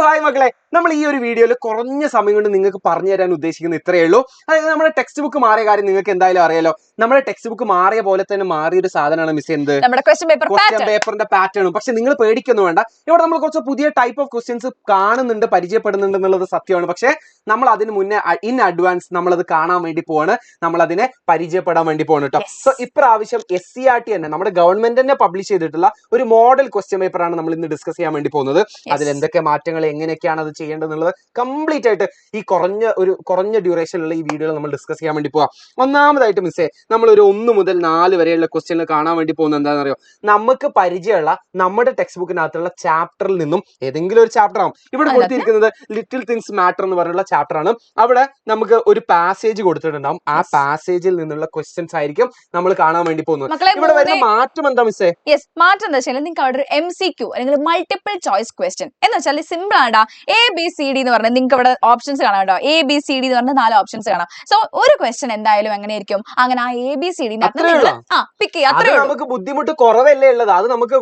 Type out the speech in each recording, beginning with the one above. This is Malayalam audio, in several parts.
ഹായ് മക്കളെ, നമ്മൾ ഈ ഒരു വീഡിയോയിൽ കുറഞ്ഞ സമയം കൊണ്ട് നിങ്ങൾക്ക് പറഞ്ഞു തരാൻ ഉദ്ദേശിക്കുന്ന ഇത്രയേ ഉള്ളൂ. അതായത് നമ്മുടെ ടെക്സ്റ്റ് ബുക്ക് മാറിയ കാര്യം നിങ്ങൾക്ക് എന്തായാലും അറിയാലോ. നമ്മുടെ ടെക്സ്റ്റ് ബുക്ക് മാറിയ പോലെ തന്നെ മാറിയൊരു സാധനമാണ് മിസ് എന്ത്, ക്വസ്റ്റ്യൻ പേപ്പറിന്റെ പാറ്റേണും. പക്ഷെ നിങ്ങൾ പേടിക്കൊന്നും വേണ്ട, ഇവിടെ നമ്മൾ കുറച്ച് പുതിയ ടൈപ്പ് ഓഫ് ക്വസ്റ്റ്യൻസ് കാണുന്നുണ്ട്, പരിചയപ്പെടുന്നുണ്ട് എന്നുള്ളത് സത്യമാണ്. പക്ഷെ നമ്മൾ അതിന് മുന്നേ ഇൻ അഡ്വാൻസ് നമ്മളത് കാണാൻ വേണ്ടി പോവാണ്, നമ്മൾ അതിനെ പരിചയപ്പെടാൻ വേണ്ടി പോകണം കേട്ടോ. സോ ഇപ്രാവശ്യം SCERT തന്നെ നമ്മുടെ ഗവൺമെന്റ് തന്നെ പബ്ലിഷ് ചെയ്തിട്ടുള്ള ഒരു മോഡൽ ക്വസ്റ്റ്യൻ പേപ്പറാണ് നമ്മൾ ഇന്ന് ഡിസ്കസ് ചെയ്യാൻ വേണ്ടി പോകുന്നത്. അതിൽ എന്തൊക്കെ മാറ്റങ്ങൾ, എങ്ങനെയൊക്കെയാണ് അത് ചെയ്യേണ്ടതെന്നുള്ളത് കംപ്ലീറ്റ് ആയിട്ട് ഈ കുറഞ്ഞ ഡ്യൂറേഷനിലുള്ള ഈ വീഡിയോയിൽ നമ്മൾ ഡിസ്കസ് ചെയ്യാൻ വേണ്ടി പോവാം. ഒന്നാമതായിട്ട് മിസ്സേ, നമ്മൾ ഒരു 1 മുതൽ 4 വരെയുള്ള ക്വസ്റ്റ്യനിൽ കാണാൻ വേണ്ടി പോകുന്നത് എന്താണെന്ന് അറിയോ? നമുക്ക് പരിചയമുള്ള നമ്മുടെ ടെക്സ്റ്റ് ബുക്കിനകത്തുള്ള ചാപ്റ്ററിൽ നിന്നും ഏതെങ്കിലും ഒരു ചാപ്റ്റർ ആവും. ഇവിടെ കൊടുത്തിരിക്കുന്നത് ലിറ്റിൽ തിങ്സ് മാറ്റർ എന്ന് പറഞ്ഞുള്ള ചാപ്റ്റർ ആണ്. അവിടെ നമുക്ക് ഒരു പാസേജ് കൊടുത്തിട്ടുണ്ടാവും. ആ പാസേജിൽ നിന്നുള്ള ക്വസ്റ്റ്യൻസ് ആയിരിക്കും നമ്മൾ കാണാൻ വേണ്ടി പോകുന്നത്. ഇവിടെ വരുന്ന മാറ്റം എന്താ മിസ്സേ? മാറ്റം എന്താ വെച്ചാൽ നിങ്ങൾക്ക് അവിടെ ഒരു MCQ അല്ലെങ്കിൽ മൾട്ടിപ്പിൾ ചോയ്സ് ക്വസ്റ്റ്യൻ എന്ന് വെച്ചാൽ സിമ്പിൾ ആണ്. ABCD എന്ന് പറഞ്ഞാൽ നിങ്ങൾക്ക് ഇവിടെ ഓപ്ഷൻസ് കാണാം കേട്ടോ. ABCD എന്ന് പറഞ്ഞാൽ 4 ഓപ്ഷൻസ് കാണാം. സോ ഒരു ക്വസ്റ്റ്യൻ എന്തായാലും എങ്ങനെയായിരിക്കും, അങ്ങനെ ആ ABCD പിക്ക് ചെയ്യാം. നമുക്ക് ബുദ്ധിമുട്ട് കുറവല്ലേ ഉള്ളത്, അത് നമുക്ക്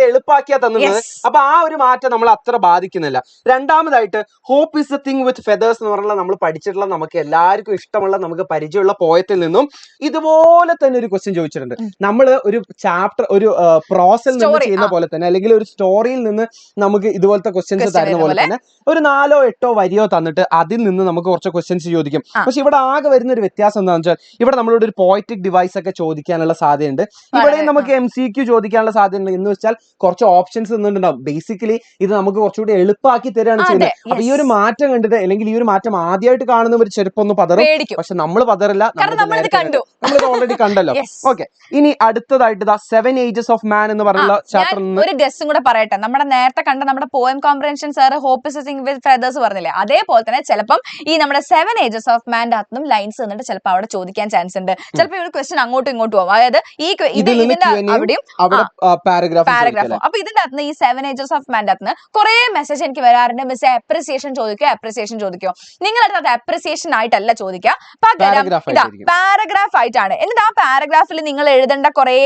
എളുപ്പാക്കിയാ തന്നത്. അപ്പൊ ആ ഒരു മാറ്റം നമ്മൾ അത്ര ബാധിക്കുന്നില്ല. രണ്ടാമതായിട്ട് hope is a thing with feathers എന്ന് പറഞ്ഞാൽ നമ്മൾ പഠിച്ചിട്ടുള്ള, നമുക്ക് എല്ലാവർക്കും ഇഷ്ടമുള്ള, നമുക്ക് പരിചയമുള്ള പോയത്തിൽ നിന്നും ഇതുപോലെ തന്നെ ഒരു ക്വസ്റ്റ്യൻ ചോദിച്ചിട്ടുണ്ട്. നമ്മൾ ഒരു ചാപ്റ്റർ, ഒരു പ്രോസിൽ നിന്ന് ചെയ്യുന്ന പോലെ തന്നെ, അല്ലെങ്കിൽ ഒരു സ്റ്റോറിയിൽ നിന്ന് നമുക്ക് ഇതുപോലത്തെ ക്വസ്റ്റ്യൻസ് തരുന്ന പോലെ തന്നെ ഒരു 4ഓ 8ഓ വരിയോ തന്നിട്ട് അതിൽ നിന്ന് നമുക്ക് കുറച്ച് ക്വസ്റ്റ്യൻസ് ചോദിക്കും. പക്ഷെ ഇവിടെ ആകെ വരുന്ന ഒരു വ്യത്യാസം എന്താണെന്ന് വെച്ചാൽ, ഇവിടെ നമ്മളോട് ഒരു പോയറ്റിക് ഡിവൈസ് ഒക്കെ ചോദിക്കാനുള്ള സാധ്യതയുണ്ട്. ഇവിടെയും നമുക്ക് MCQ ചോദിക്കാനുള്ള സാധ്യതയുണ്ട്. എന്ന് വെച്ചാൽ കുറച്ച് ഓപ്ഷൻസ് തന്നിട്ടുണ്ടാവും. ബേസിക്കലി ഇത് നമുക്ക് കുറച്ചുകൂടി എളുപ്പമാക്കി തരാണ് ചെയ്യുന്നത്. അപ്പൊ ഈ ഒരു മാറ്റം കണ്ടിട്ട്, അല്ലെങ്കിൽ ഈ ഒരു മാറ്റം ആദ്യമായിട്ട് കാണുന്നവർ ചെറുപ്പൊന്ന് പതറും. പക്ഷെ നമ്മൾ പതറില്ല, നമ്മൾ ഓൾറെഡി കണ്ടല്ലോ. ഓക്കെ, ഇനി അടുത്തതായിട്ട് 7 Ages of Man എന്ന് പറയുന്ന ചാപ്റ്ററിൽ നിന്ന് ഒരു ഗസ്സും കൂടെ പറയട്ടെ. നമ്മുടെ നേരത്തെ കണ്ട നമ്മുടെ poem comprehension sir hope is a thing with feathers പറഞ്ഞില്ലേ, അതേപോലെ തന്നെ ചിലപ്പം ഈ നമ്മുടെ 7 Ages of Manന്റെ അകത്തും ലൈൻസ് തന്നിട്ട് ചിലപ്പോൾ അവിടെ ചോദിക്കാൻ ചാൻസ് ഉണ്ട്. ചിലപ്പോൾ ഒരു ക്വസ്റ്റ്യൻ അങ്ങോട്ടും ഇങ്ങോട്ടും പോകും. അതായത് ഇതിന്റെ അവിടെയും പാരഗ്രാഫ്. അപ്പൊ ഇതിന്റെ അകത്ത് ഈ 7 Ages of Manന്റെ അകത്ത് കുറെ മെസ്സേജ് എനിക്ക് വരാറുണ്ട്. മിസ് അപ്രിസിയേഷൻ ചോദിക്കോ. നിങ്ങളുടെ അത് അപ്രിസിയേഷൻ ആയിട്ടല്ല ചോദിക്കുക, പകരം ഇതാ പാരഗ്രാഫ് ആയിട്ടാണ്. എന്നിട്ട് ആ പാരഗ്രാഫിൽ നിങ്ങൾ എഴുതേണ്ട കുറെ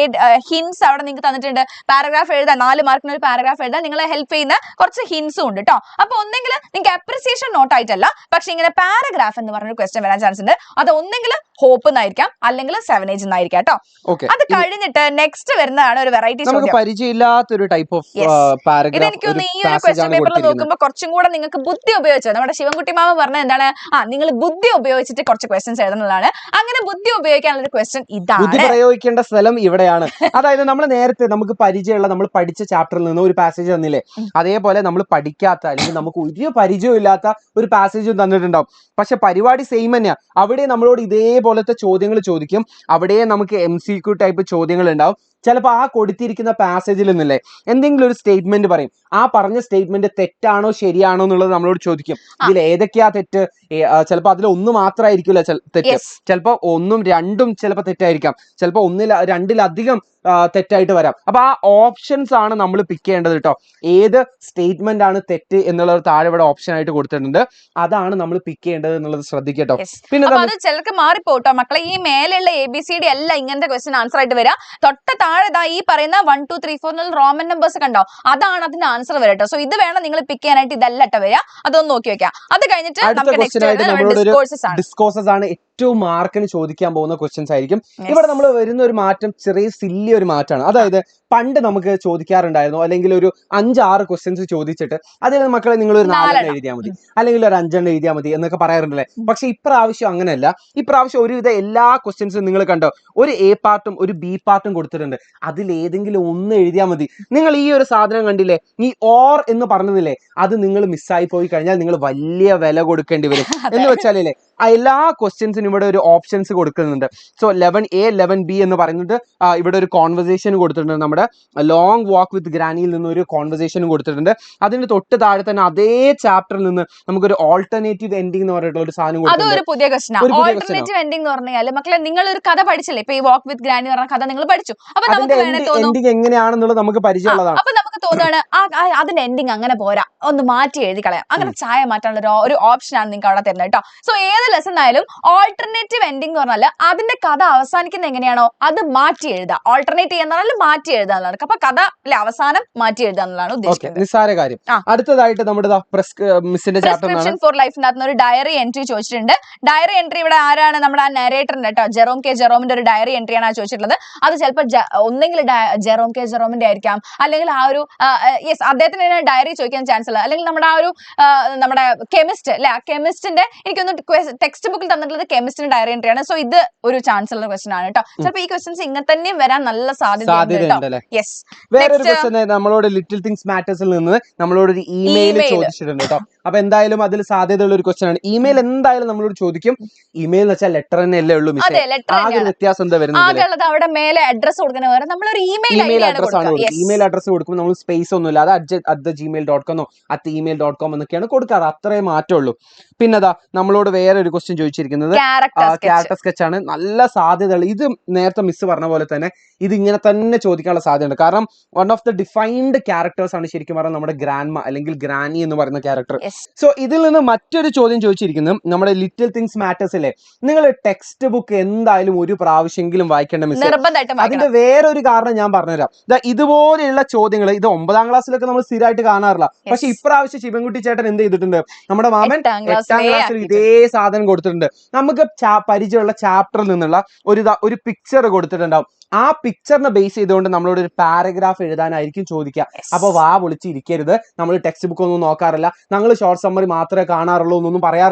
ഹിൻസ് അവിടെ നിങ്ങൾക്ക് തന്നിട്ടുണ്ട്. പാരഗ്രാഫ് എഴുതാൻ 4 മാർക്കിന് ഒരു പാരഗ്രാഫ് എഴുതാൻ നിങ്ങളെ ഹെൽപ്പ് ചെയ്യുന്ന കുറച്ച് ഹിൻസും ഉണ്ട് കേട്ടോ. അപ്പൊ ഒന്നെങ്കിൽ നിങ്ങൾക്ക് അപ്രിസിയേഷൻ നോട്ട് ആയിട്ടല്ല, പക്ഷെ ഇങ്ങനെ പാരഗ്രാഫ് എന്ന് പറഞ്ഞൊരു ക്വസ്റ്റ്യൻ വരാൻ ചാൻസ് ഉണ്ട്. അത് ഒന്നെങ്കിൽ ഹോപ്പ് എന്നായിരിക്കാം, അല്ലെങ്കിൽ 7 Age എന്നായിരിക്കാം കേട്ടോ. അത് കഴിഞ്ഞിട്ട് നെക്സ്റ്റ് വരുന്നതാണ് ഒരു വെറൈറ്റി ചോദ്യം. പരിചയമില്ലാത്തൊരു ടൈപ്പ് ഓഫ് പാരഗ്രാഫ്. ഇതെനിക്ക് ഈ ഒരു ക്വസ്റ്റ്യൻ പേപ്പറിൽ നോക്കുമ്പോൾ കുറച്ചും കൂടെ നിങ്ങൾക്ക് ബുദ്ധി ഉപയോഗിച്ചത്, നമ്മുടെ ശിവൻകുട്ടി മാമ പറഞ്ഞത് എന്താണ്, നിങ്ങൾ ബുദ്ധി ഉപയോഗിച്ചിട്ട് കുറച്ച് ക്വസ്റ്റ്യൻസ് എഴുതുന്നതാണ്. അങ്ങനെ ബുദ്ധി ഉപയോഗിക്കാനുള്ള ഒരു ക്വസ്റ്റ്യൻ ഇതാണ്. ബുദ്ധി പ്രയോഗിക്കേണ്ട സ്ഥലം ഇവിടെയാണ്. അതായത് നമ്മൾ നേരത്തെ നമുക്ക് പരിചയമുള്ള, നമ്മൾ പഠിച്ച ചാപ്റ്ററിൽ നിന്ന് ഒരു പാസേജ് തന്നില്ലേ, അതേപോലെ നമ്മൾ പഠിക്കാത്ത, അല്ലെങ്കിൽ നമുക്ക് ഒരു പരിചയമില്ലാത്ത ഒരു പാസേജ് തന്നിട്ടുണ്ടാവും. പക്ഷെ പരിപാടി സെയിം തന്നെയാ. അവിടെ നമ്മളോട് ഇതേപോലത്തെ ചോദ്യങ്ങൾ ചോദിക്കും. അവിടെ നമുക്ക് MCQ ടൈപ്പ് ചോദ്യങ്ങൾ ഉണ്ടാവും. ചിലപ്പോൾ ആ കൊടുത്തിരിക്കുന്ന പാസേജിൽ നിന്നല്ലേ എന്തെങ്കിലും ഒരു സ്റ്റേറ്റ്മെന്റ് പറയും. ആ പറഞ്ഞ സ്റ്റേറ്റ്മെന്റ് തെറ്റാണോ ശരിയാണോ എന്നുള്ളത് നമ്മളോട് ചോദിക്കും. ഇതിൽ ഏതൊക്കെയാ തെറ്റ്? ചിലപ്പോൾ അതിൽ 1 മാത്രമായിരിക്കില്ല തെറ്റ്, ചിലപ്പോൾ 1ഉം 2ഉം ചിലപ്പോൾ തെറ്റായിരിക്കാം, ചിലപ്പോൾ 2ലധികം തെറ്റായിട്ട് വരാം. അപ്പൊ ആ ഓപ്ഷൻസ് ആണ് നമ്മൾ പിക്ക് ചെയ്യേണ്ടത് കേട്ടോ. ഏത് സ്റ്റേറ്റ്മെന്റ് ആണ് തെറ്റ് എന്നുള്ളത് താഴെ ഇവിടെ ഓപ്ഷൻ ആയിട്ട് കൊടുത്തിട്ടുണ്ട്. അതാണ് നമ്മൾ പിക്ക് ചെയ്യേണ്ടത് എന്നുള്ളത് ശ്രദ്ധിക്കട്ടോ. പിന്നെ അത് ചിലർക്ക് മാറിപ്പോട്ടോ മക്കളെ. ഈ മേലെയുള്ള ABCD അല്ല ഇങ്ങനത്തെ ക്വസ്റ്റ്യൻ ആൻസർ ആയിട്ട് വരിക. തൊട്ട് താഴെ ഈ പറയുന്ന 1 2 3 4 റോമൻ നമ്പേഴ്സ് കണ്ടോ, അതാണ് അതിന്റെ ആൻസർ വരട്ടോ. സോ ഇത് വേണം നിങ്ങൾ പിക്ക് ചെയ്യാനായിട്ട്. ഇതല്ല കേട്ടോ വരിക, അതൊന്ന് നോക്കി വെക്കാം. അത് കഴിഞ്ഞിട്ട് ഡിസ്കോഴ്സസ് ആണ് ഏറ്റവും മാർക്കിന് ചോദിക്കാൻ പോകുന്ന ക്വസ്റ്റ്യൻസ് ആയിരിക്കും. ഇവിടെ നമ്മൾ വരുന്ന ഒരു മാറ്റം ചെറിയ സില്ലി ഒരു മാറ്റമാണ്. അതായത് പണ്ട് നമുക്ക് ചോദിക്കാറുണ്ടായിരുന്നു, അല്ലെങ്കിൽ ഒരു 5-6 ക്വസ്റ്റ്യൻസ് ചോദിച്ചിട്ട് അതിൽ മക്കളെ നിങ്ങൾ ഒരു 4 എഴുതിയാൽ മതി, അല്ലെങ്കിൽ ഒരു 5 എഴുതിയാൽ മതി എന്നൊക്കെ പറയാറുണ്ടല്ലേ. പക്ഷെ ഇപ്രാവശ്യം അങ്ങനെയല്ല. ഇപ്രാവശ്യം ഒരുവിധ എല്ലാ ക്വസ്റ്റ്യൻസും നിങ്ങൾ കണ്ടോ, ഒരു A പാർട്ടും ഒരു B പാർട്ടും കൊടുത്തിട്ടുണ്ട്. അതിൽ ഏതെങ്കിലും ഒന്ന് എഴുതിയാൽ മതി. നിങ്ങൾ ഈ ഒരു സാധനം കണ്ടില്ലേ, ഈ ഓർ എന്ന് പറഞ്ഞതില്ലേ, അത് നിങ്ങൾ മിസ്സായി പോയി കഴിഞ്ഞാൽ നിങ്ങൾ വലിയ വില കൊടുക്കേണ്ടി വരും. എന്ന് വെച്ചാലേ എല്ലാ ക്വസ്റ്റ്യൻസിനും ഇവിടെ ഒരു ഓപ്ഷൻസ് കൊടുക്കുന്നുണ്ട്. സോ 11A 11B എന്ന് പറയുന്നത് ഇവിടെ ഒരു കോൺവെർസേഷൻ കൊടുത്തിട്ടുണ്ട്. നമ്മുടെ ലോങ് വാക്ക് വിത്ത് ഗ്രാനിയിൽ നിന്ന് ഒരു കോൺവെർസേഷനും കൊടുത്തിട്ടുണ്ട്. അതിന്റെ തൊട്ട് താഴെ തന്നെ അതേ ചാപ്റ്ററിൽ നിന്ന് നമുക്കൊരു ഓൾട്ടർനേറ്റീവ് എൻഡിംഗ് എന്ന് പറഞ്ഞിട്ടുള്ള ഒരു സാധനം കൊടുത്തിട്ടുണ്ട്. പുതിയ ഓൾട്ടർനേറ്റീവ് എൻഡിംഗ് എന്ന് പറഞ്ഞാൽ മക്കളെ നിങ്ങൾ ഒരു കഥ പഠിച്ചില്ലേ, ഇപ്പൊ ഈ വാക്ക് വിത്ത് ഗ്രാനി പറഞ്ഞ കഥ നിങ്ങൾ പഠിച്ചു. അപ്പൊ നമുക്ക് എൻഡിംഗ് എങ്ങനെയാണെന്നുള്ളത് നമുക്ക് പരിചയമുള്ളതാണ്. അപ്പൊ നമുക്ക് തോന്നുകയാണ് അതിന്റെ എൻഡിങ് അങ്ങനെ പോരാ, ഒന്ന് മാറ്റി എഴുതി കളയാം, അങ്ങനെ ചായ മാറ്റാനുള്ള ഒരു ഓപ്ഷനാണ് നിങ്ങൾക്ക് അവിടെ തരുന്നത് കേട്ടോ. സോ ഏത് ലെസൺ ആയാലും ഓൾട്ടർനേറ്റീവ് എൻഡിങ് എന്ന് പറഞ്ഞാൽ അതിന്റെ കഥ അവസാനിക്കുന്നത് എങ്ങനെയാണോ അത് മാറ്റി എഴുതുക. ഓൾട്ടർനേറ്റ് ചെയ്യുന്നതിൽ മാറ്റി എഴുതാന്നുള്ളത്. അപ്പൊ കഥ അവസാനം മാറ്റി എഴുതാന്നുള്ളതാണ് ഉദ്ദേശിക്കുന്നത്. നിസ്സാര കാര്യം. അടുത്തതായിട്ട് നമ്മുടെ മിസ്സിന്റെ പ്രിസ്ക്രിപ്ഷൻ ഫോർ ലൈഫിനകത്ത് ഒരു ഡയറി എൻട്രി ചോദിച്ചിട്ടുണ്ട്. ഡയറി എൻട്രി ഇവിടെ ആരാണ്? നമ്മുടെ ആ നരേറ്ററിന്റെ കേട്ടോ, ജെറോം കെ ജെറോമിന്റെ ഒരു ഡയറി എൻട്രി ആണ് ചോദിച്ചിട്ടുള്ളത്. അത് ചിലപ്പോൾ ഒന്നെങ്കിൽ ജെറോം കെ ജെറോമിന്റെ ആയിരിക്കാം, അല്ലെങ്കിൽ ആ ഒരു യെസ് അദ്ദേഹത്തിന് ഡയറി ചോദിക്കാൻ ചാൻസ് ഉള്ളത്, അല്ലെങ്കിൽ നമ്മുടെ ആ ഒരു നമ്മുടെ കെമിസ്റ്റ് അല്ലെ, ആ കെമിസ്റ്റിന്റെ എനിക്കൊന്ന് ടെക്സ്റ്റ് ബുക്കിൽ തന്നിട്ടുള്ളത് കെമിസ്റ്റിന്റെ ഡയറി എൻട്രി ആണ്. സോ ഇത് ഒരു ചാൻസ് ഉള്ള ക്വസ്റ്റൻ ആണ് കേട്ടോ. ചിലപ്പോൾ ഈ ക്വസ്റ്റൻസ് ഇങ്ങനെ തന്നെയും വരാൻ നല്ല സാധ്യതയുണ്ട്. യെസ്. വേറൊരു ക്വസ്റ്റൻ നമ്മളോട് ലിറ്റിൽ തിങ്സ് മാറ്റേഴ്സിൽ നിന്ന് നമ്മളോട് ഒരു ഇമെയിൽ ചോദിച്ചിട്ടുണ്ട് കേട്ടോ. അപ്പൊ എന്തായാലും അതിൽ സാധ്യതയുള്ള ഒരു ക്വസ്റ്റൻ ആണ്. ഇമെയിൽ എന്തായാലും നമ്മളോട് ചോദിക്കും. ഇമെയിൽ എന്ന് വെച്ചാൽ ലെറ്റർ തന്നെ അല്ലേ ഉള്ളൂ, വ്യത്യാസം എന്താ വരുന്നത്? അവിടെ മേലെ അഡ്രസ് കൊടുക്കുന്ന പോലെ നമ്മളൊരു ഇമെയിൽ അഡ്രസ് ആണ്. ഇമെയിൽ അഡ്രസ് കൊടുക്കുമ്പോൾ നമ്മൾ സ്പേസ് ഒന്നുമില്ല, അത് @gmail.com @email.com എന്നൊക്കെയാണ് കൊടുക്കാറ്. അത്രേ മാറ്റമുള്ളൂ. പിന്നെതാ നമ്മളോട് വേറെ ഒരു ക്വസ്റ്റ്യൻ ചോദിച്ചിരിക്കുന്നത് ക്യാരക്ടർ സ്കെച്ച് ആണ്. നല്ല സാധ്യതകൾ. ഇത് നേരത്തെ മിസ് പറഞ്ഞ പോലെ തന്നെ ഇത് ഇങ്ങനെ തന്നെ ചോദിക്കാനുള്ള സാധ്യതയുണ്ട്. കാരണം one of the defined characters ആണ് ശരിക്കും പറഞ്ഞാൽ നമ്മുടെ ഗ്രാൻഡ്മ അല്ലെങ്കിൽ ഗ്രാനി എന്ന് പറയുന്ന ക്യാരക്ടർ. സോ ഇതിൽ നിന്ന് മറ്റൊരു ചോദ്യം ചോദിച്ചിരിക്കുന്നത് നമ്മുടെ ലിറ്റിൽ തിങ്സ് മാറ്റേഴ്സിലെ നിങ്ങൾ ടെക്സ്റ്റ് ബുക്ക് എന്തായാലും ഒരു പ്രാവശ്യമെങ്കിലും വായിക്കേണ്ട മിസ്. അതിന്റെ വേറൊരു കാരണം ഞാൻ പറഞ്ഞുതരാം. ഇതുപോലെയുള്ള ചോദ്യങ്ങൾ ഇത് 9ാം ക്ലാസ്സിലൊക്കെ നമ്മൾ സ്ഥിരമായിട്ട് കാണാറില്ല. പക്ഷെ ഇപ്രാവശ്യം ശിവൻകുട്ടി ചേട്ടൻ എന്ത് ചെയ്തിട്ടുണ്ട്? നമ്മുടെ മാമൻ 8ാം ക്ലാസ്സിൽ ഇതേ സാധനം കൊടുത്തിട്ടുണ്ട്. നമുക്ക് പരിചയമുള്ള ചാപ്റ്ററിൽ നിന്നുള്ള ഒരു പിക്ചർ കൊടുത്തിട്ടുണ്ടാവും. ആ പിക്ചറിനെ ബേസ് ചെയ്തുകൊണ്ട് നമ്മളോട് ഒരു പാരഗ്രാഫ് എഴുതാനായിരിക്കും ചോദിക്കുക. അപ്പൊ വാ വിളിച്ചിരിക്കരുത്. നമ്മൾ ടെക്സ്റ്റ് ബുക്ക് ഒന്നും നോക്കാറില്ല, ഞങ്ങൾ ഷോർട്ട് സമ്മറി മാത്രമേ കാണാറുള്ളൂ എന്നൊന്നും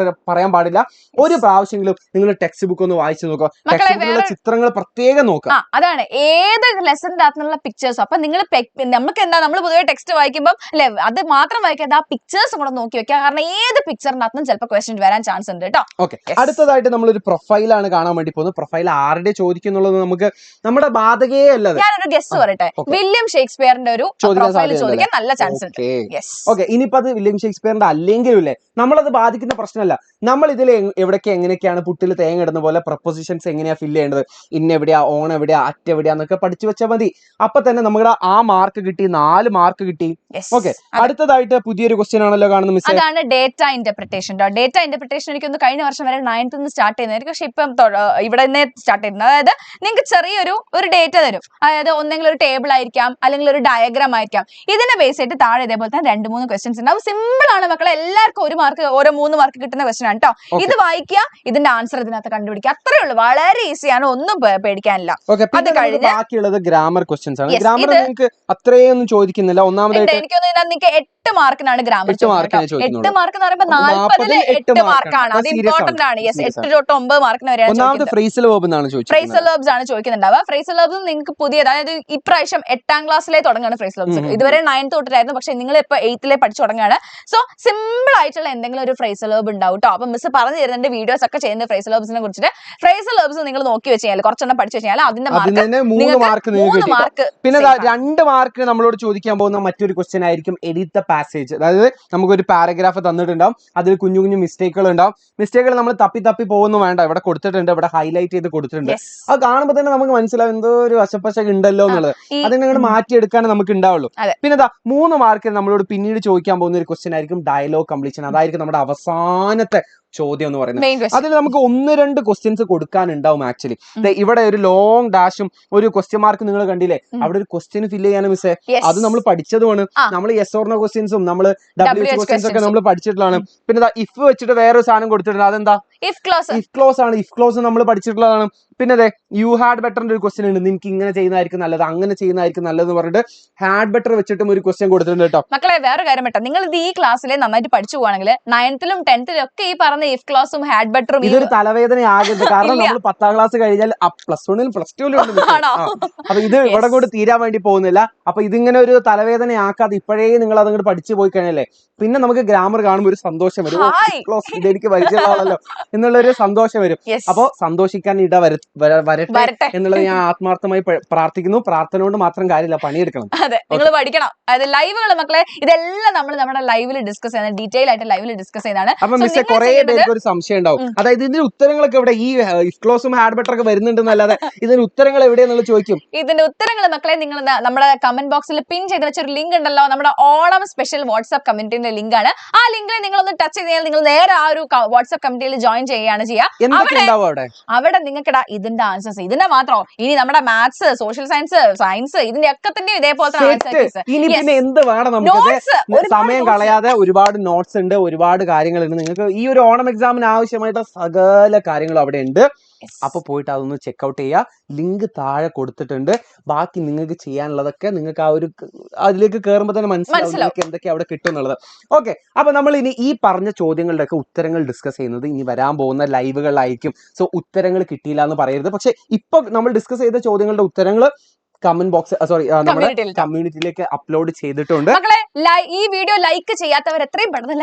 പറയാൻ പാടില്ല. ഒരു പ്രാവശ്യമെങ്കിലും നിങ്ങൾ ടെക്സ്റ്റ് ബുക്ക് ഒന്ന് വായിച്ചു നോക്കുക. ടെക്സ്റ്റ് ബുക്കിലുള്ള ചിത്രങ്ങൾ പ്രത്യേകം നോക്കുക. അതാണ് ഏത് ലെസന്റെ അകത്തുള്ള പിക്ചേഴ്സ്. അപ്പൊ നിങ്ങൾ നമുക്ക് എന്താ, നമ്മൾ പൊതുവെ ടെക്സ്റ്റ് വായിക്കുമ്പോൾ അല്ലെ അത് മാത്രം വായിക്കാതെ ആ പിക്ചേഴ്സ് കൂടെ നോക്കി വെക്കുക. കാരണം ഏത് പിക്ചറിനകത്തും ചിലപ്പോൾ ക്വസ്റ്റ്യൻ വരാൻ ചാൻസ് ഉണ്ട് കേട്ടോ. ഓക്കെ, അടുത്തതായിട്ട് നമ്മളൊരു പ്രൊഫൈലാണ് കാണാൻ വേണ്ടി പോകുന്നത്. പ്രൊഫൈൽ ആരുടെ ചോദിക്കുന്നുള്ളത് നമുക്ക് നമ്മുടെ ബാധകേ അല്ലത്. ഞാനൊരു ഗസ് പറയട്ടെ, വില്യം ഷേക്സ്പിയറിന്റെ ഒരു പ്രൊഫൈൽ ചോദിക്കാൻ നല്ല ചാൻസ് ഉണ്ട്. ഓക്കെ, ഇനിയിപ്പോ അത് വില്യം ഷേക്സ്പിയറിന്റെ അല്ലെങ്കിലും ഇല്ലേ, നമ്മളത് ബാധിക്കുന്ന പ്രശ്നമല്ല. നമ്മൾ ഇതിൽ എങ്ങനെയൊക്കെയാണ് പുട്ടിൽ തേങ്ങ ഇടുന്ന പോലെ പ്രൊപ്പോസിഷൻസ് എങ്ങനെയാ ഫില്ല് ചെയ്യേണ്ടത്, ഇന്നെവിടെയാ, ഓൺ എവിടെയാ, അറ്റ് എവിടെയാന്നൊക്കെ പഠിച്ചു വെച്ചാൽ മതി. അപ്പൊ തന്നെ നമ്മുടെ ആ മാർക്ക് കിട്ടി, 4 മാർക്ക് കിട്ടി. ഓക്കെ, അടുത്തതായിട്ട് പുതിയൊരു ക്വസ്റ്റ്യൻ ആണല്ലോ കാണുന്നത് മിസ്. അതാണ് ഡേറ്റ ഇന്റർപ്രിട്ടേഷൻ. ഡേറ്റ ഇന്റർപ്രിട്ടേഷൻ എനിക്കൊന്ന് കഴിഞ്ഞ വർഷം വരെ 9th നിന്ന് സ്റ്റാർട്ട് ചെയ്യുന്നതായിരിക്കും. പക്ഷെ ഇപ്പം ഇവിടെ നിന്ന് സ്റ്റാർട്ട് ചെയ്യുന്നത്. അതായത് നിങ്ങൾക്ക് ചെറിയൊരു ഡേറ്റ തരും. അതായത് ഒന്നെങ്കിലും ഒരു ടേബിൾ ആയിരിക്കാം, അല്ലെങ്കിൽ ഒരു ഡയഗ്രാം ആയിരിക്കാം. ഇതിനെ ബേസ് ചെയ്തിട്ട് താഴെ ഇതേപോലെ തന്നെ 2-3 ക്വസ്റ്റ്യൻസ് ഉണ്ടാവും. സിമ്പിൾ ആണ് മക്കളെ, എല്ലാവർക്കും 1 മാർക്ക്, ഓരോ 3 മാർക്ക് കിട്ടുന്ന ക്വസ്റ്റ്യൻ ആണ് കേട്ടോ. ഇത് വായിക്കുക, ഇതിന്റെ ആൻസർ ഇതിനകത്ത് കണ്ടുപിടിക്കുക, അത്രേ ഉള്ളൂ. വളരെ ഈസിയാണ്, ഒന്നും പേടിക്കാനില്ല. അത് കഴിഞ്ഞ് ബാക്കിയുള്ളത് ഗ്രാമർ ക്വസ്റ്റ്യൻസ് ആണ്. ഗ്രാമർ നിങ്ങൾക്ക് അത്രയൊന്നും ചോദിക്കുന്നില്ല. ഒന്നാമതായിട്ട് എനിക്കൊന്നും നിങ്ങൾക്ക് 8 മാർക്കിനാണ് ഗ്രാമർ. 8 മാർക്ക് എന്ന് പറയുമ്പോൾ 40-ൽ 8 മാർക്കാണ്. അത് ഇമ്പോർട്ടന്റ് ആണ്. 8 തൊട്ട് 9 മാർക്കിന് വരെയാണ് ചോദിക്കുന്നത്. ഫ്രേസൽ വെർബ്സ് ആണ് ചോദിക്കുന്നുണ്ടാവുക. ഫ്രേസൽ വെർബ്സ് നിങ്ങൾക്ക് പുതിയ, അതായത് ഇപ്രാവശ്യം 8ാം ക്ലാസ്സിലെ തുടങ്ങുകയാണ് ഫ്രേസൽ വെർബ്സ്. ഇതുവരെ 9th തൊട്ടിട്ടായിരുന്നു, പക്ഷെ നിങ്ങൾ ഇപ്പൊ 8th പഠിച്ചു തുടങ്ങുകയാണ്. സോ സിമ്പിൾ ആയിട്ടുള്ള എന്തെങ്കിലും ഒരു ഫ്രേസൽ വെർബ് ഉണ്ടാവും കേട്ടോ. അപ്പൊ മിസ് പറഞ്ഞു തരുന്നുണ്ട് വീഡിയോസ് ഒക്കെ ചെയ്യുന്ന ഫ്രേസൽ വെർബ്സിനെ കുറിച്ചിട്ട്. ഫ്രേസൽ വെർബ്സ് നിങ്ങൾ നോക്കി വെച്ച് കഴിഞ്ഞാൽ, കുറച്ചെണ്ണം പഠിച്ചു വെച്ചാൽ അതിന്റെ 3 മാർക്ക്. പിന്നെ 2 മാർക്ക് നമ്മളോട് ചോദിക്കാൻ പോകുന്ന മറ്റൊരു ക്വസ്റ്റ്യൻ ആയിരിക്കും എഡിറ്റ് ദ പാസേജ്. അതായത് നമുക്കൊരു പാരഗ്രാഫ് തന്നിട്ടുണ്ടാവും, അതിൽ കുഞ്ഞു കുഞ്ഞു മിസ്റ്റേക്കുകൾ ഉണ്ടാവും. മിസ്റ്റേക്കുകൾ നമ്മൾ തപ്പി പോകുന്നു വേണ്ട, ഇവിടെ കൊടുത്തിട്ടുണ്ട്, ഇവിടെ ഹൈലൈറ്റ് ചെയ്ത് കൊടുത്തിട്ടുണ്ട്. അത് കാണുമ്പോൾ തന്നെ നമുക്ക് മനസ്സിലാവും എന്തോ ഒരു വശപ്പശ ഉണ്ടല്ലോ എന്നുള്ളത്. അതിനങ്ങോട്ട് മാറ്റിയെടുക്കാനേ നമുക്ക് ഉണ്ടാവുള്ളൂ. പിന്നെ 3 മാർക്ക് നമ്മളോട് പിന്നീട് ചോദിക്കാൻ പോകുന്ന ഒരു ക്വസ്റ്റ്യൻ ആയിരിക്കും ഡയലോഗ് കംപ്ലീഷൻ. അതായിരിക്കും നമ്മുടെ അവസാനത്തെ ചോദ്യം എന്ന് പറയുന്നത്. അതിൽ നമുക്ക് 1-2 ക്വസ്റ്റ്യൻസ് കൊടുക്കാനുണ്ടാവും. ആക്ച്വലി ഇവിടെ ഒരു ലോങ് ഡാഷും ഒരു ക്വസ്റ്റ്യൻ മാർക്ക് നിങ്ങൾ കണ്ടില്ലേ, അവിടെ ഒരു ക്വസ്റ്റ്യൻ ഫില്ല് ചെയ്യാനും മിസ്സേ. അത് നമ്മൾ പഠിച്ചതുമാണ്. നമ്മൾ യെസ് ഓർ നോ ക്വസ്റ്റ്യൻസും നമ്മൾ WH ക്വസ്റ്റ്യൻസ് ഒക്കെ നമ്മൾ പഠിച്ചിട്ടുള്ളതാണ്. പിന്നെ ഇഫ് വെച്ചിട്ട് വേറൊരു സാധനം കൊടുത്തിട്ടുണ്ട്. അതെന്താ? ഇഫ് ക്ലോസ് ആണ്. ഇഫ് ക്ലോസ് നമ്മൾ പഠിച്ചിട്ടുള്ളതാണ്. പിന്നെ യു ഹാഡ് ബെറ്ററിന്റെ ഒരു ക്വസ്റ്റ്യൻ ഉണ്ട്. നിനക്ക് ഇങ്ങനെ ചെയ്യുന്നതായിരിക്കും നല്ലത്, അങ്ങനെ ചെയ്യുന്നതായിരിക്കും നല്ലത് എന്ന് പറഞ്ഞിട്ട് ഹാഡ് ബെറ്റർ വെച്ചിട്ടും ഒരു ക്വസ്റ്റ്യൻ കൊടുത്തിട്ടുണ്ട് കേട്ടോ. മക്കളെ വേറെ കാര്യം കേട്ടോ, നിങ്ങൾ ഇത് ഈ ക്ലാസ്സിലെ നന്നായിട്ട് പഠിച്ചു പോവാണെങ്കിൽ 9th-ലും 10th-ലും ഒക്കെ ഈ പറഞ്ഞ ഇഫ് ക്ലോസും ഹാഡ് ബെറ്ററും ഇതൊരു തലവേദന ആകരുത്. കാരണം നമ്മൾ 10ാം ക്ലാസ് കഴിഞ്ഞാൽ +1-ലും +2-ലും ഉണ്ട്. അപ്പൊ ഇത് ഇവിടെ കൂടെ തീരാൻ വേണ്ടി പോകുന്നില്ല. അപ്പൊ ഇതിങ്ങനെ ഒരു തലവേദന ആക്കാതെ ഇപ്പോഴേ നിങ്ങൾ അതങ്ങോട്ട് പഠിച്ചു പോയി കഴിഞ്ഞാലേ പിന്നെ നമുക്ക് ഗ്രാമർ കാണുമ്പോൾ ഒരു സന്തോഷം വരും. ഇതെനിക്ക് പരിചയമാണല്ലോ എന്നുള്ളൊരു സന്തോഷം വരും. അപ്പൊ സന്തോഷിക്കാൻ വരട്ടെ എന്നുള്ളത് ഞാൻ ആത്മാർത്ഥമായി പ്രാർത്ഥിക്കുന്നു. പ്രാർത്ഥന കൊണ്ട് മാത്രം കാര്യമില്ല, പണിയെടുക്കണം. അതെ, നിങ്ങൾ പഠിക്കണം. അതായത് ലൈവുകൾ മക്കളെ, ഇതെല്ലാം നമ്മൾ നമ്മുടെ ലൈവിൽ ഡിസ്കസ് ചെയ്യുന്നത്, ഡീറ്റെയിൽ ആയിട്ട് ലൈവിൽ ഡിസ്കസ് ചെയ്യുന്നതാണ്. അപ്പൊ മിസ്സേ കുറെ പേർക്ക് ഒരു സംശയം ഉണ്ടാവും. അതായത് ഇതിന്റെ ഉത്തരങ്ങളൊക്കെ ഇവിടെ ഈ ഇഫ്ക്ലോസും ഹാഡ് ബട്ടർ ഒക്കെ വരുന്നുണ്ടെന്നല്ലാതെ ഇതിന്റെ ഉത്തരങ്ങൾ എവിടെയെന്നുള്ളത് ചോദിക്കും. ഇതിന്റെ ഉത്തരങ്ങൾ മക്കളെ നിങ്ങൾ നമ്മുടെ കമന്റ് ബോക്സിൽ പിൻ ചെയ്ത് വെച്ച ഒരു ലിങ്ക് ഉണ്ടല്ലോ, നമ്മുടെ ഓണം സ്പെഷ്യൽ വാട്സ്ആപ്പ് കമ്മ്യൂണിറ്റിന്റെ ലിങ്ക് ആണ്. ആ ലിങ്കിൽ നിങ്ങൾ ഒന്ന് ടച്ച് ചെയ്താൽ നിങ്ങൾ നേരെ ആ ഒരു വാട്സ്ആപ്പ് കമ്മ്യൂണിറ്റിയിൽ ജോയിൻ ചെയ്യുകയാണ് ചെയ്യുക. അവിടെ നിങ്ങൾക്ക് ഇതിന്റെ ആൻസേഴ്സ് ഇതിന്റെ മാത്രം ഇനി നമ്മുടെ മാത്സ്, സോഷ്യൽ സയൻസ് ഇതിന്റെ ഒക്കെ തന്നെ ഇതേപോലത്തെ എന്ത് വേണം നമുക്ക് സമയം കളയാതെ ഒരുപാട് നോട്ട്സ് ഉണ്ട്, ഒരുപാട് കാര്യങ്ങളുണ്ട്. നിങ്ങൾക്ക് ഈ ഒരു ഓണം എക്സാമിന് ആവശ്യമായിട്ട് സകല കാര്യങ്ങളും അവിടെ ഉണ്ട്. അപ്പൊ പോയിട്ട് അതൊന്ന് ചെക്ക്ഔട്ട് ചെയ്യുക. ലിങ്ക് താഴെ കൊടുത്തിട്ടുണ്ട്. ബാക്കി നിങ്ങൾക്ക് ചെയ്യാനുള്ളതൊക്കെ നിങ്ങൾക്ക് ആ ഒരു അതിലേക്ക് കയറുമ്പോൾ തന്നെ മനസ്സിലാവും എന്തൊക്കെ അവിടെ കിട്ടും എന്നുള്ളത്. ഓക്കെ, അപ്പൊ നമ്മൾ ഇനി ഈ പറഞ്ഞ ചോദ്യങ്ങളുടെ ഒക്കെ ഉത്തരങ്ങൾ ഡിസ്കസ് ചെയ്യുന്നത് ഇനി വരാൻ പോകുന്ന ലൈവുകളിലായിരിക്കും. സോ ഉത്തരങ്ങൾ കിട്ടിയില്ല എന്ന് പറയരുത്. പക്ഷെ ഇപ്പൊ നമ്മൾ ഡിസ്കസ് ചെയ്ത ചോദ്യങ്ങളുടെ ഉത്തരങ്ങൾ കമന്റ് ബോക്സ് നമ്മുടെ കമ്മ്യൂണിറ്റിയിലേക്ക് അപ്ലോഡ് ചെയ്തിട്ടുണ്ട്. ഈ വീഡിയോ ലൈക്ക് ചെയ്യാത്തവർ എത്രയും പെട്ടെന്ന്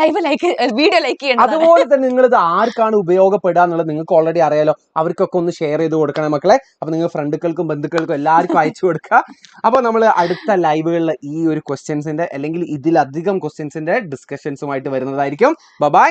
വീഡിയോ ലൈക്ക് ചെയ്യണം. അതുപോലെ തന്നെ നിങ്ങൾ ഇത് ആർക്കാണ് ഉപയോഗപ്പെടുക എന്നുള്ളത് നിങ്ങൾക്ക് ഓൾറെഡി അറിയാലോ. അവർക്കൊക്കെ ഒന്ന് ഷെയർ ചെയ്ത് കൊടുക്കണം മക്കളെ. അപ്പൊ നിങ്ങൾ ഫ്രണ്ടുക്കൾക്കും ബന്ധുക്കൾക്കും എല്ലാവർക്കും അയച്ചു കൊടുക്കുക. അപ്പൊ നമ്മൾ അടുത്ത ലൈവുകളിൽ ഈ ഒരു ക്വസ്റ്റ്യൻസിന്റെ അല്ലെങ്കിൽ ഇതിലധികം ക്വസ്റ്റ്യൻസിന്റെ ഡിസ്കഷൻസുമായിട്ട് വരുന്നതായിരിക്കും. ബൈ.